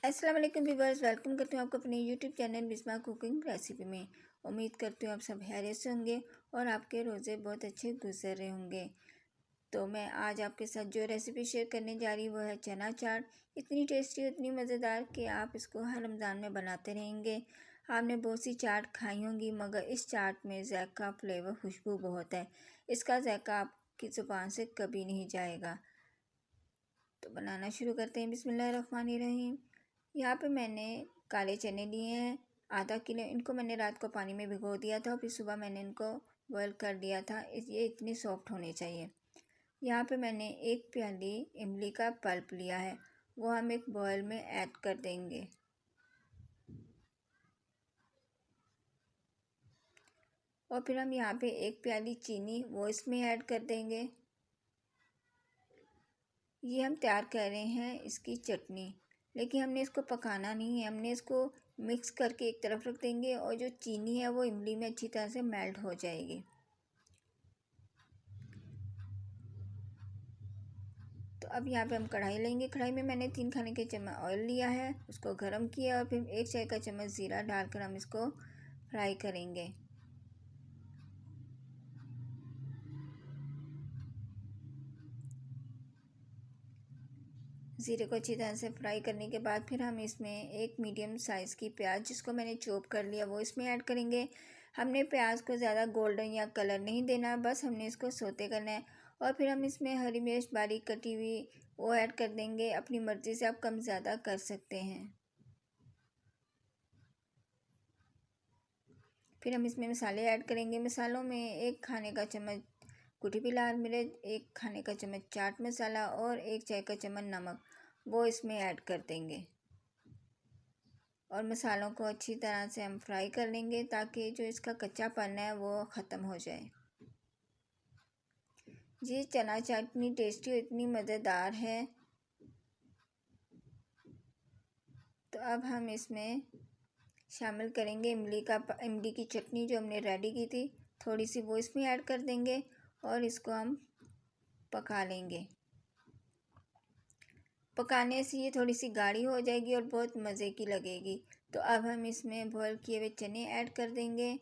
अस्सलाम वालेकुम viewers, welcome करती हूँ आपको अपने YouTube channel Bisma cooking recipe में। उम्मीद करती हूँ आप सब खैरियत से होंगे और आपके रोज़े बहुत अच्छे गुजर रहे होंगे। तो मैं आज आपके साथ जो रेसिपी शेयर करने जा रही हूँ वो है चना चाट। इतनी टेस्टी, इतनी मज़ेदार कि आप इसको हर रमज़ान में बनाते रहेंगे। आपने बहुत सी चाट खाई होंगी मगर इस चाट में ज़ायका, फ्लेवर, खुशबू बहुत है। इसका ज़ायका आपकी ज़ुबान से कभी नहीं जाएगा। तो बनाना शुरू करते हैं। बिस्मिल्लाहिर्रहमानिर्रहीम। यहाँ पे मैंने काले चने लिए हैं आधा किलो। इनको मैंने रात को पानी में भिगो दिया था और फिर सुबह मैंने इनको बॉयल कर दिया था। ये इतने सॉफ्ट होने चाहिए। यहाँ पे मैंने एक प्याली इमली का पल्प लिया है, वो हम एक बॉयल में ऐड कर देंगे। और फिर हम यहाँ पे एक प्याली चीनी वो इसमें ऐड कर देंगे। ये हम तैयार कर रहे हैं इसकी चटनी, लेकिन हमने इसको पकाना नहीं है, हमने इसको मिक्स करके एक तरफ रख देंगे और जो चीनी है वो इमली में अच्छी तरह से मेल्ट हो जाएगी। तो अब यहाँ पे हम कढ़ाई लेंगे। कढ़ाई में मैंने 3 खाने के चम्मच ऑयल लिया है, उसको गर्म किया और फिर 1 चाय का चम्मच ज़ीरा डालकर हम इसको फ्राई करेंगे। ज़ीरे को अच्छी तरह से फ्राई करने के बाद फिर हम इसमें एक मीडियम साइज़ की प्याज जिसको मैंने चॉप कर लिया वो इसमें ऐड करेंगे। हमने प्याज को ज़्यादा गोल्डन या कलर नहीं देना, बस हमने इसको सौते करना है। और फिर हम इसमें हरी मिर्च बारीक कटी हुई वो ऐड कर देंगे। अपनी मर्ज़ी से आप कम ज़्यादा कर सकते हैं। फिर हम इसमें मसाले ऐड करेंगे। मसालों में 1 खाने का चम्मच कुटी हुई लाल मिर्च, 1 खाने का चम्मच चाट मसाला और 1 चाय का चम्मच नमक वो इसमें ऐड कर देंगे। और मसालों को अच्छी तरह से हम फ्राई कर लेंगे ताकि जो इसका कच्चापन है वो ख़त्म हो जाए। ये चना चाट इतनी टेस्टी और इतनी मज़ेदार है। तो अब हम इसमें शामिल करेंगे इमली की चटनी जो हमने रेडी की थी, थोड़ी सी वो इसमें ऐड कर देंगे और इसको हम पका लेंगे। पकाने से ये थोड़ी सी गाढ़ी हो जाएगी और बहुत मज़े की लगेगी। तो अब हम इसमें बॉयल किए हुए चने ऐड कर देंगे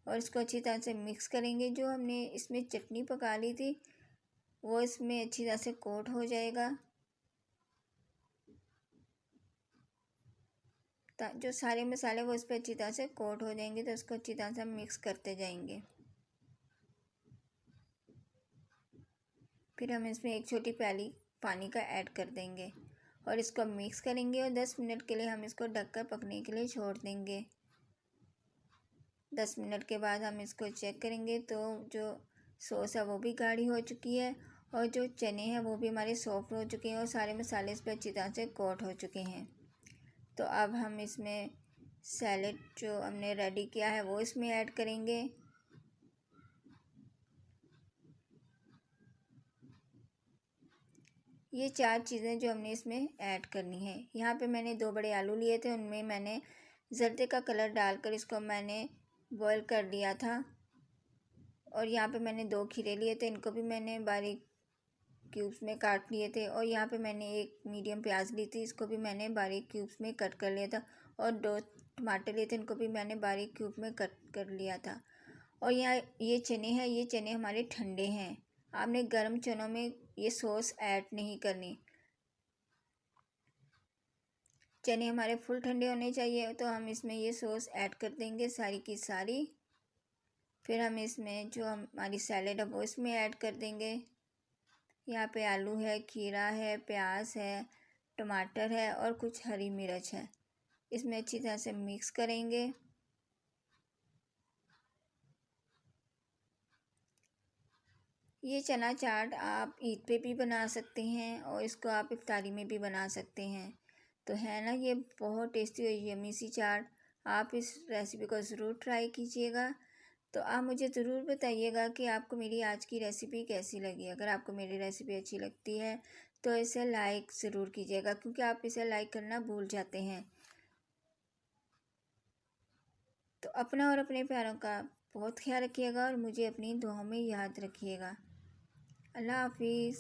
और इसको अच्छी तरह से मिक्स करेंगे। जो हमने इसमें चटनी पका ली थी वो इसमें अच्छी तरह से कोट हो जाएगा। जो सारे मसाले वो इस पर अच्छी तरह से कोट हो जाएंगे, तो इसको अच्छी तरह से हम मिक्स करते जाएंगे। फिर हम इसमें 1 छोटी प्याली पानी का ऐड कर देंगे और इसको मिक्स करेंगे और 10 मिनट के लिए हम इसको ढककर पकने के लिए छोड़ देंगे। 10 मिनट के बाद हम इसको चेक करेंगे तो जो सॉस है वो भी गाढ़ी हो चुकी है और जो चने हैं वो भी हमारे सॉफ्ट हो चुके हैं और सारे मसाले इस पर अच्छी तरह से कोट हो चुके हैं। तो अब हम इसमें सैलेड जो हमने रेडी किया है वो इसमें ऐड करेंगे। ये 4 चीज़ें जो हमने इसमें ऐड करनी है। यहाँ पे मैंने 2 बड़े आलू लिए थे, उनमें मैंने जर्दे का कलर डालकर इसको मैंने बॉईल कर लिया था। और यहाँ पे मैंने 2 खीरे लिए थे, इनको भी मैंने बारीक क्यूब्स में काट लिए थे। और यहाँ पे मैंने 1 मीडियम प्याज ली थी, इसको भी मैंने बारीक क्यूब्स में कट कर लिया था। और 2 टमाटर लिए थे, इनको भी मैंने बारीक क्यूब में कट कर लिया था। और यहाँ ये चने हैं, ये चने हमारे ठंडे हैं। आपने गर्म चनों में ये सॉस ऐड नहीं करनी। चने हमारे फुल ठंडे होने चाहिए, तो हम इसमें ये सॉस ऐड कर देंगे सारी की सारी। फिर हम इसमें जो हमारी सैलेड है वो इसमें ऐड कर देंगे। यहाँ पे आलू है, खीरा है, प्याज है, टमाटर है और कुछ हरी मिर्च है। इसमें अच्छी तरह से मिक्स करेंगे। ये चना चाट आप ईद पे भी बना सकते हैं और इसको आप इफ्तारी में भी बना सकते हैं। तो है ना ये बहुत टेस्टी और यमी सी चाट। आप इस रेसिपी को ज़रूर ट्राई कीजिएगा। तो आप मुझे ज़रूर बताइएगा कि आपको मेरी आज की रेसिपी कैसी लगी। अगर आपको मेरी रेसिपी अच्छी लगती है तो इसे लाइक ज़रूर कीजिएगा, क्योंकि आप इसे लाइक करना भूल जाते हैं। तो अपना और अपने प्यारों का बहुत ख्याल रखिएगा और मुझे अपनी दुआओं में याद रखिएगा। अल्लाह हाफिज़।